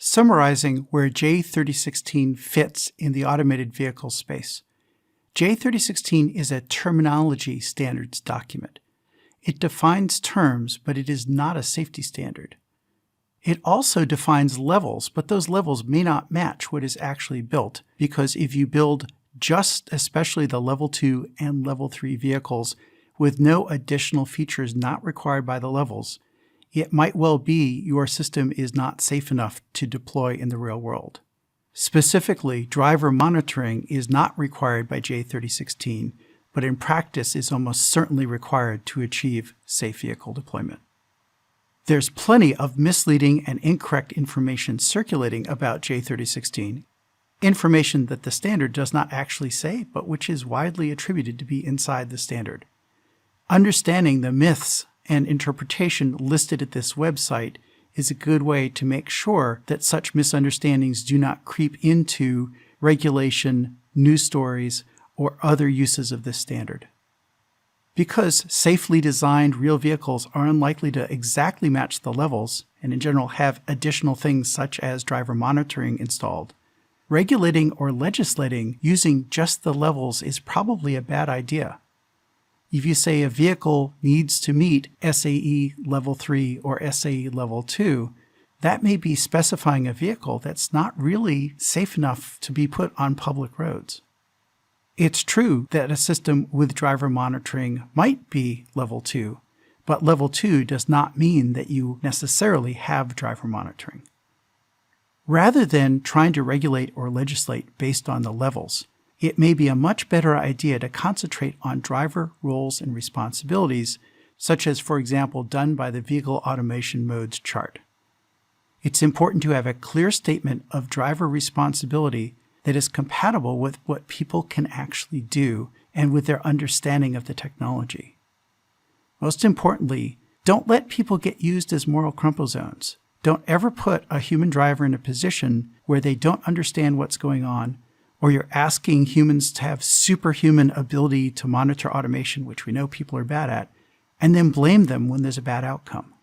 Summarizing where J3016 fits in the automated vehicle space. J3016 is a terminology standards document. It defines terms, but it is not a safety standard. It also defines levels, but those levels may not match what is actually built, because if you build just especially the Level 2 and Level 3 vehicles with no additional features not required by the levels, it might well be your system is not safe enough to deploy in the real world. Specifically, driver monitoring is not required by J3016, but in practice is almost certainly required to achieve safe vehicle deployment. There's plenty of misleading and incorrect information circulating about J3016, information that the standard does not actually say, but which is widely attributed to be inside the standard. Understanding the myths and interpretation listed at this website is a good way to make sure that such misunderstandings do not creep into regulation, news stories, or other uses of this standard. Because safely designed real vehicles are unlikely to exactly match the levels, and in general have additional things such as driver monitoring installed, regulating or legislating using just the levels is probably a bad idea. If you say a vehicle needs to meet SAE Level 3 or SAE Level 2, that may be specifying a vehicle that's not really safe enough to be put on public roads. It's true that a system with driver monitoring might be Level 2, but Level 2 does not mean that you necessarily have driver monitoring. Rather than trying to regulate or legislate based on the levels, it may be a much better idea to concentrate on driver roles and responsibilities, such as, for example, done by the Vehicle Automation Modes chart. It's important to have a clear statement of driver responsibility that is compatible with what people can actually do and with their understanding of the technology. Most importantly, don't let people get used as moral chromosomes. Don't ever put a human driver in a position where they don't understand what's going on, or you're asking humans to have superhuman ability to monitor automation, which we know people are bad at, and then blame them when there's a bad outcome.